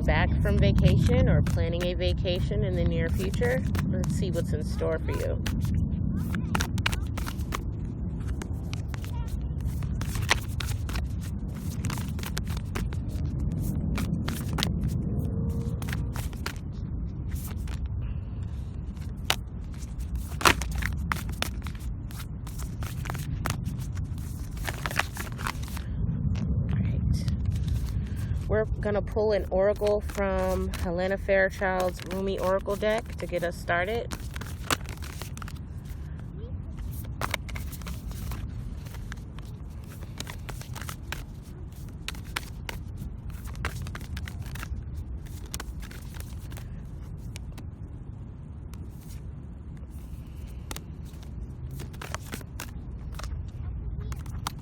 coming back from vacation or planning a vacation in the near future. Let's see what's in store for you. We're going to pull an oracle from Helena Fairchild's Rumi Oracle deck to get us started.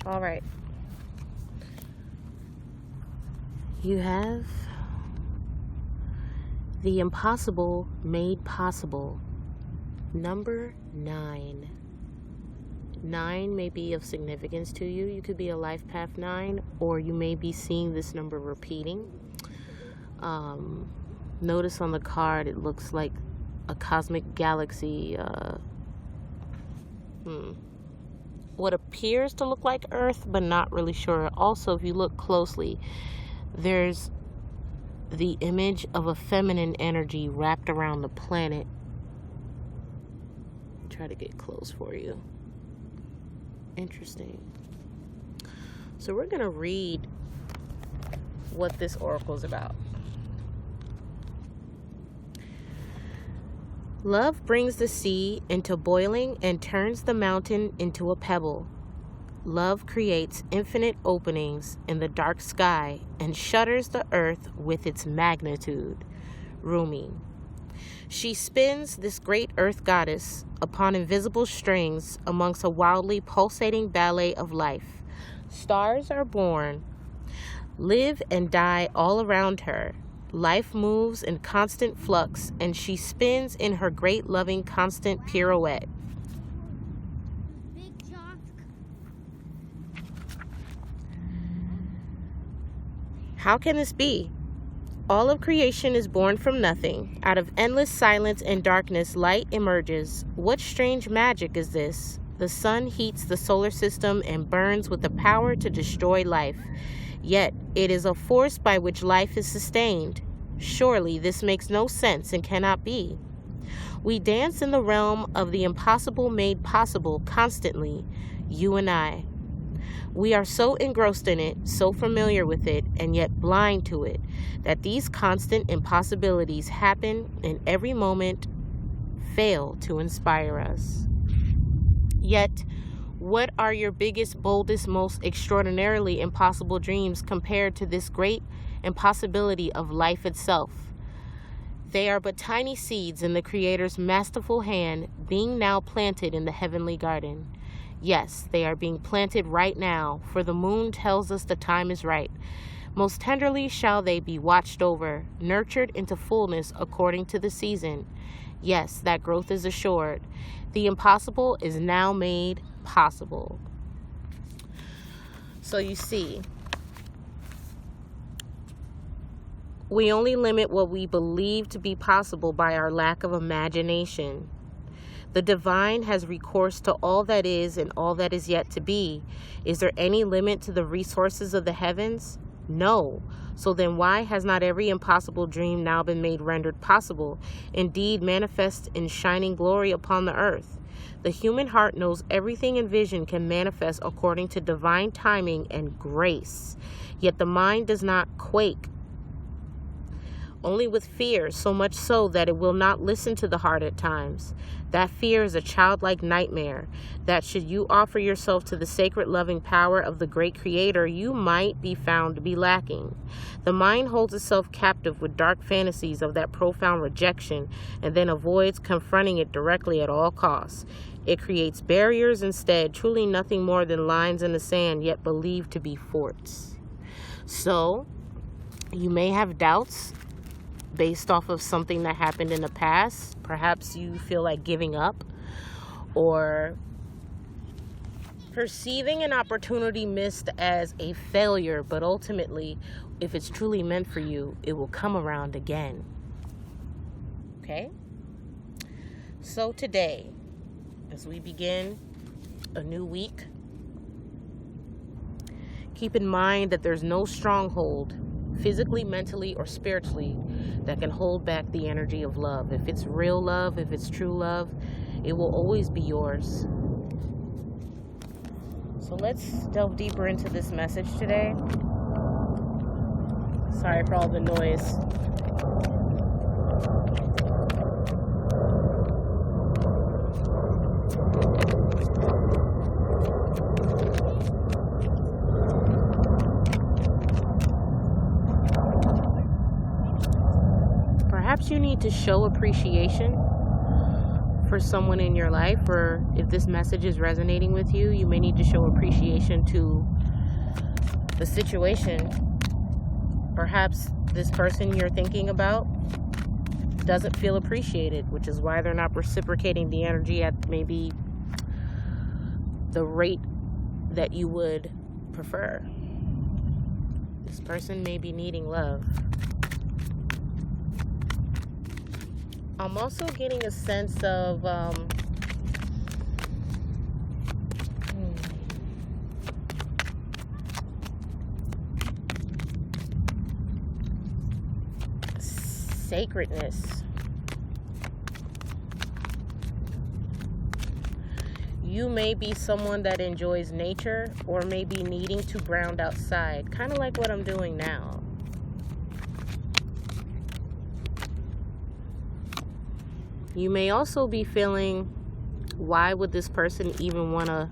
All right. You have the impossible made possible. Number 9. 9 may be of significance to you. You could be a life path 9, or you may be seeing this number repeating. Notice on the card it looks like a cosmic galaxy. What appears to look like Earth, but not really sure. Also, if you look closely, there's the image of a feminine energy wrapped around the planet. Try to get close for you. Interesting. So we're going to read what this oracle is about. Love brings the sea into boiling and turns the mountain into a pebble. Love creates infinite openings in the dark sky and shudders the earth with its magnitude. Rumi. She spins, this great earth goddess, upon invisible strings amongst a wildly pulsating ballet of life. Stars are born, live and die all around her. Life moves in constant flux, and she spins in her great loving constant pirouette. How can this be? All of creation is born from nothing. Out of endless silence and darkness, light emerges. What strange magic is this? The sun heats the solar system and burns with the power to destroy life. Yet it is a force by which life is sustained. Surely this makes no sense and cannot be. We dance in the realm of the impossible made possible constantly, you and I. We are so engrossed in it, so familiar with it, and yet blind to it, that these constant impossibilities happen in every moment, fail to inspire us. Yet, what are your biggest, boldest, most extraordinarily impossible dreams compared to this great impossibility of life itself? They are but tiny seeds in the Creator's masterful hand, being now planted in the heavenly garden. Yes, they are being planted right now, for the moon tells us the time is right. Most tenderly shall they be watched over, nurtured into fullness according to the season. Yes, that growth is assured. The impossible is now made possible. So you see, we only limit what we believe to be possible by our lack of imagination. The divine has recourse to all that is and all that is yet to be. Is there any limit to the resources of the heavens? No. So then why has not every impossible dream now been made rendered possible, indeed manifest in shining glory upon the earth? The human heart knows everything in vision can manifest according to divine timing and grace. Yet the mind does not quake, only with fear, so much so that it will not listen to the heart at times. That fear is a childlike nightmare, that should you offer yourself to the sacred loving power of the great Creator, you might be found to be lacking. The mind holds itself captive with dark fantasies of that profound rejection and then avoids confronting it directly at all costs. It creates barriers instead, truly nothing more than lines in the sand, yet believed to be forts. So, you may have doubts based off of something that happened in the past. Perhaps you feel like giving up, or Perceiving an opportunity missed as a failure, but ultimately, if it's truly meant for you, it will come around again. Okay? So today, as we begin a new week, keep in mind that there's no stronghold, physically, mentally, or spiritually, that can hold back the energy of love. If it's real love, if it's true love, it will always be yours. So let's delve deeper into this message today. Sorry for all the noise. Perhaps you need to show appreciation for someone in your life, or if this message is resonating with you, you may need to show appreciation to the situation. Perhaps this person you're thinking about doesn't feel appreciated, which is why they're not reciprocating the energy at maybe the rate that you would prefer. This person may be needing love. I'm also getting a sense of sacredness. You may be someone that enjoys nature, or may be needing to ground outside, kind of like what I'm doing now. You may also be feeling, why would this person even want to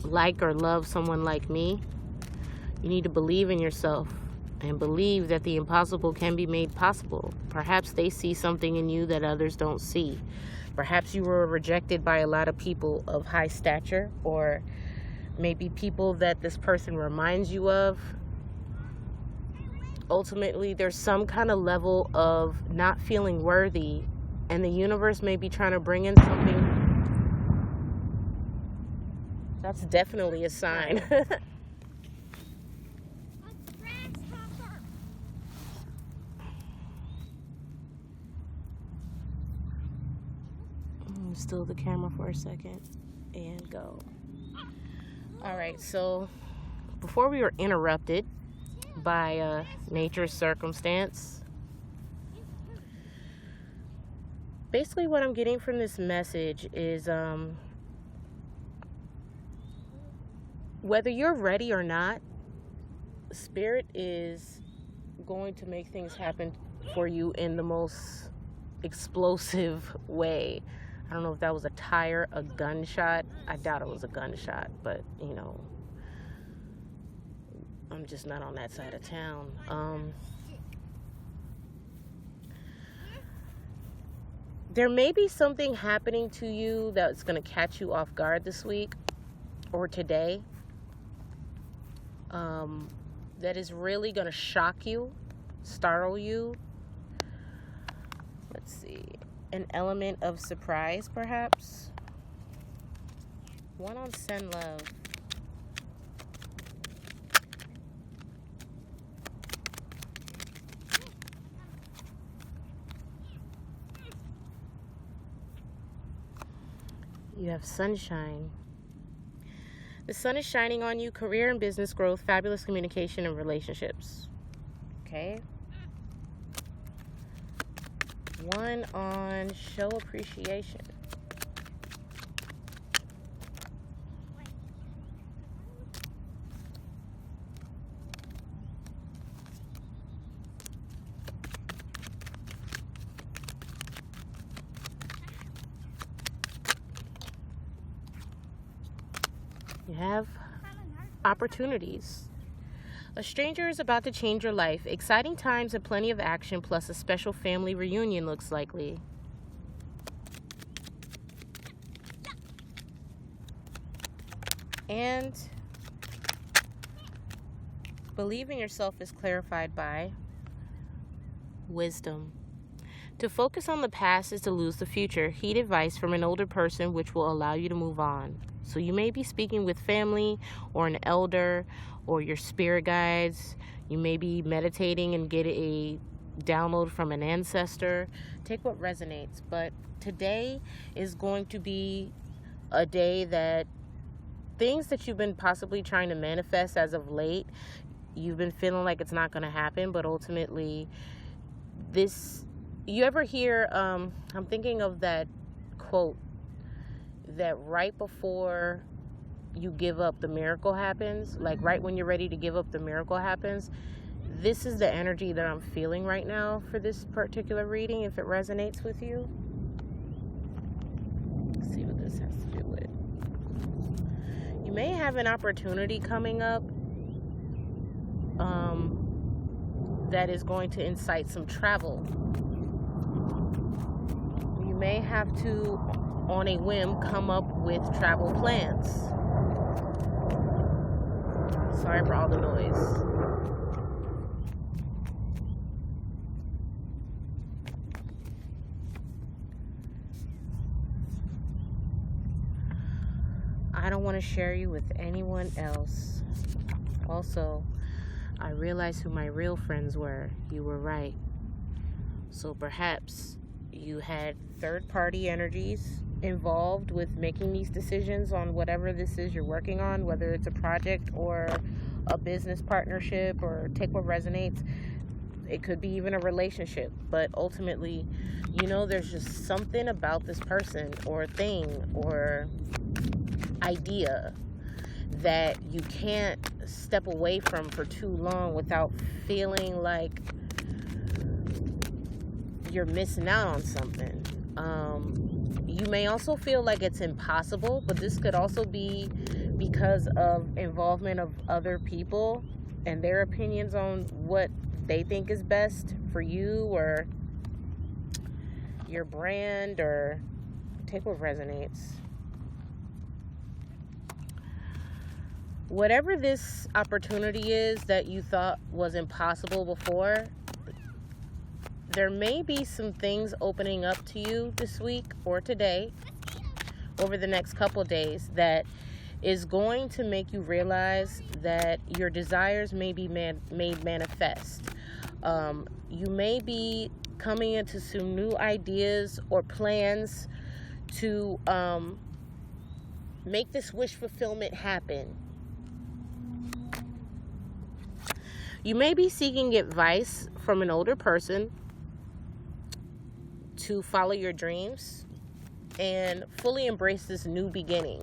like or love someone like me? You need to believe in yourself and believe that the impossible can be made possible. Perhaps they see something in you that others don't see. Perhaps you were rejected by a lot of people of high stature, or maybe people that this person reminds you of. Ultimately, there's some kind of level of not feeling worthy, and the universe may be trying to bring in something. That's definitely a sign. Still the camera for a second and go. All right, so before we were interrupted by nature's circumstance, basically what I'm getting from this message is whether you're ready or not, Spirit is going to make things happen for you in the most explosive way. I don't know if that was a tire, a gunshot. I doubt it was a gunshot, but, you know, I'm just not on that side of town. There may be something happening to you that's going to catch you off guard this week or today, that is really going to shock you, startle you. Let's see. An element of surprise, perhaps. One on Send Love. You have sunshine. The sun is shining on you, career and business growth, fabulous communication and relationships. Okay? One on show appreciation. You have opportunities. A stranger is about to change your life. Exciting times and plenty of action, plus a special family reunion looks likely. And believe in yourself is clarified by wisdom. To focus on the past is to lose the future. Heed advice from an older person which will allow you to move on. So you may be speaking with family or an elder or your spirit guides. You may be meditating and get a download from an ancestor. Take what resonates. But today is going to be a day that things that you've been possibly trying to manifest as of late, you've been feeling like it's not going to happen, but ultimately you ever hear, I'm thinking of that quote, that right before you give up, the miracle happens. Like right when you're ready to give up, the miracle happens. This is the energy that I'm feeling right now for this particular reading, if it resonates with you. Let's see what this has to do with. You may have an opportunity coming up that is going to incite some travel. You may have to, on a whim, come up with travel plans. Sorry for all the noise. I don't want to share you with anyone else. Also, I realized who my real friends were. You were right. So perhaps you had third-party energies involved with making these decisions on whatever this is you're working on, whether it's a project or a business partnership, or take what resonates. It could be even a relationship, but ultimately, there's just something about this person or thing or idea that you can't step away from for too long without feeling like you're missing out on something. You may also feel like it's impossible, but this could also be because of involvement of other people and their opinions on what they think is best for you or your brand, or take what resonates. Whatever this opportunity is that you thought was impossible before, there may be some things opening up to you this week or today, over the next couple days, that is going to make you realize that your desires may be made manifest. You may be coming into some new ideas or plans to make this wish fulfillment happen. You may be seeking advice from an older person to follow your dreams and fully embrace this new beginning.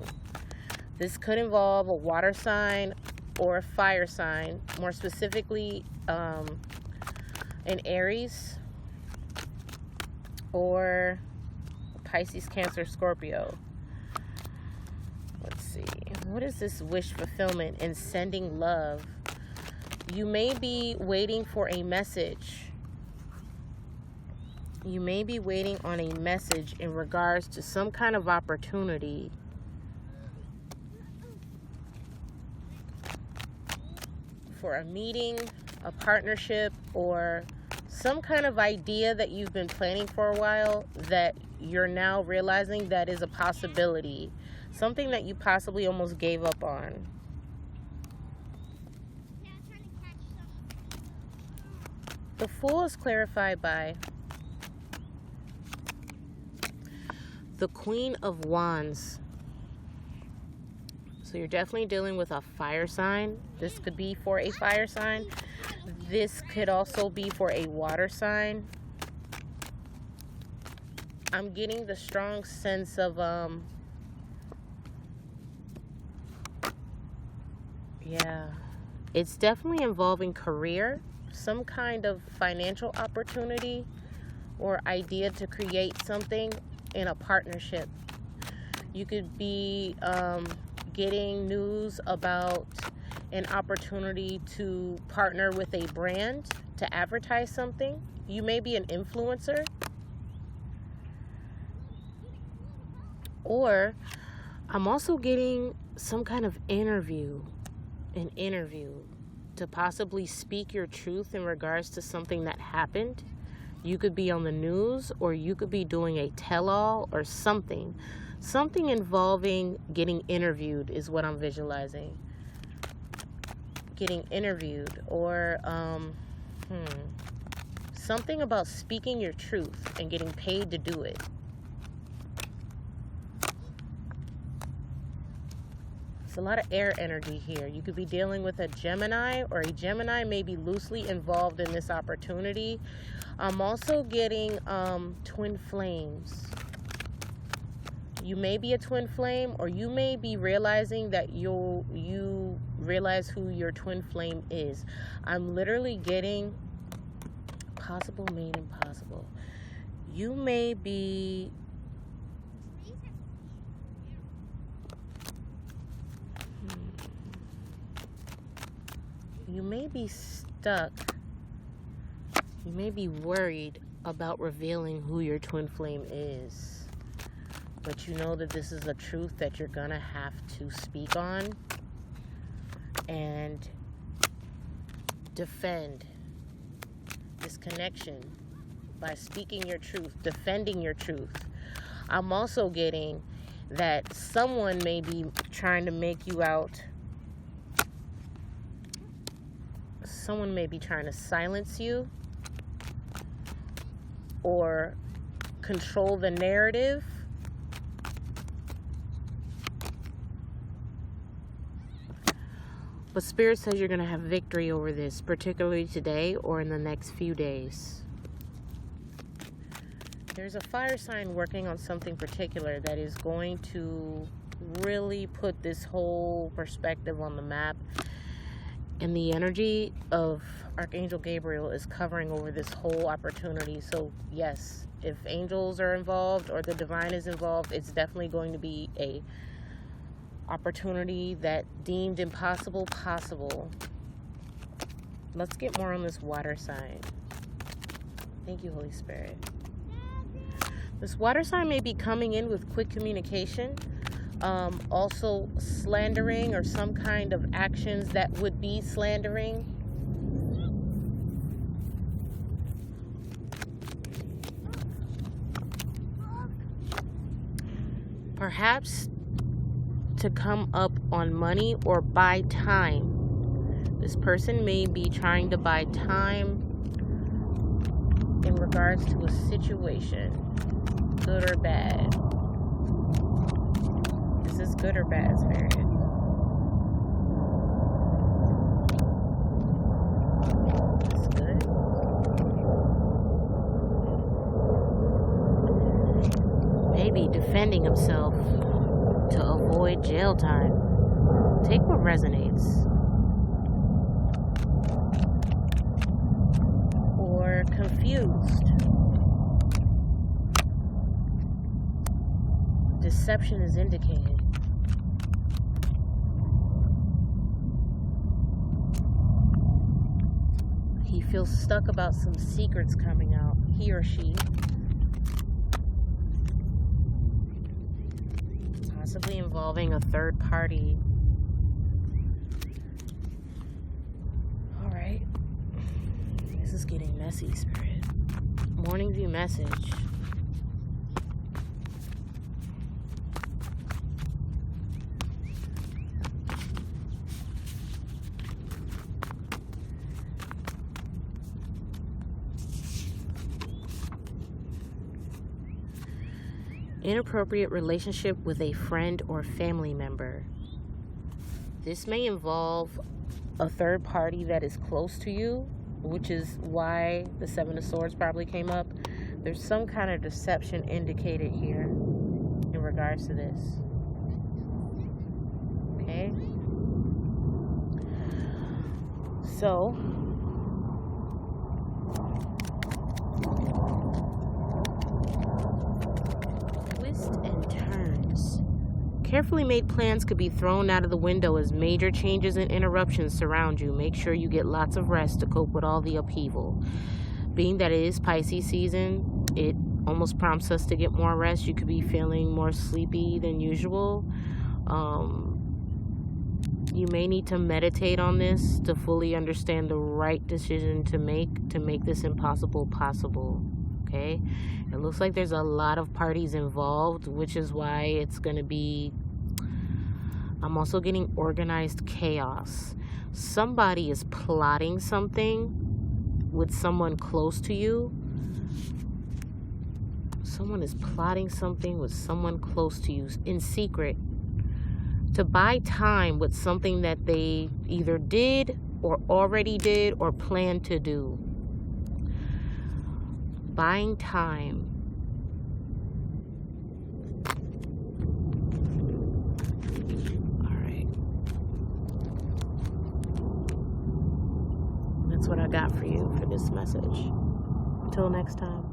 This could involve a water sign or a fire sign, more specifically an Aries or Pisces, Cancer, Scorpio. Let's see. What is this wish fulfillment and sending love? You may be waiting for a message. You may be waiting on a message in regards to some kind of opportunity. For a meeting, a partnership, or some kind of idea that you've been planning for a while that you're now realizing that is a possibility. Something that you possibly almost gave up on. The Fool is clarified by the Queen of Wands. So you're definitely dealing with a fire sign. This could be for a fire sign. This could also be for a water sign. I'm getting the strong sense of it's definitely involving career, some kind of financial opportunity or idea to create something in a partnership. You could be getting news about an opportunity to partner with a brand to advertise something. You may be an influencer. Or I'm also getting some kind of interview, an interview to possibly speak your truth in regards to something that happened. You could be on the news, or you could be doing a tell-all or something. Something involving getting interviewed is what I'm visualizing. Getting interviewed, or something about speaking your truth and getting paid to do it. It's a lot of air energy here. You could be dealing with a Gemini, or a Gemini may be loosely involved in this opportunity. I'm also getting twin flames. You may be a twin flame, or you may be realizing that you realize who your twin flame is. I'm literally getting possible made impossible. You may be stuck. You may be worried about revealing who your twin flame is. But you know that this is a truth that you're gonna have to speak on and defend this connection by speaking your truth, defending your truth. I'm also getting that someone may be trying to make you out. Someone may be trying to silence you or control the narrative. But Spirit says you're going to have victory over this, particularly today or in the next few days. There's a fire sign working on something particular that is going to really put this whole perspective on the map. And the energy of Archangel Gabriel is covering over this whole opportunity. So yes, if angels are involved or the divine is involved, it's definitely going to be a opportunity that deemed impossible possible. Let's get more on this water sign. Thank you, Holy Spirit. This water sign may be coming in with quick communication, also slandering or some kind of actions that would be slandering. Perhaps to come up on money or buy time. This person may be trying to buy time in regards to a situation, good or bad. Is this good or bad, Spirit? It's good. Maybe defending himself to avoid jail time. Take what resonates. Or confused. Deception is indicated. He feels stuck about some secrets coming out, he or she. Possibly involving a third party. Alright. This is getting messy, Spirit. Morning view message. Inappropriate relationship with a friend or family member. This may involve a third party that is close to you, which is why the Seven of Swords probably came up. There's some kind of deception indicated here in regards to this. Okay? So, and turns. Carefully made plans could be thrown out of the window as major changes and interruptions surround you. Make sure you get lots of rest to cope with all the upheaval. Being that it is Pisces season, it almost prompts us to get more rest. You could be feeling more sleepy than usual. You may need to meditate on this to fully understand the right decision to make this impossible possible. okay? It looks like there's a lot of parties involved, which is why it's going to be... I'm also getting organized chaos. Somebody is plotting something with someone close to you. Someone is plotting something with someone close to you in secret to buy time with something that they either did or already did or plan to do. Buying time. All right. That's what I got for you for this message. Until next time.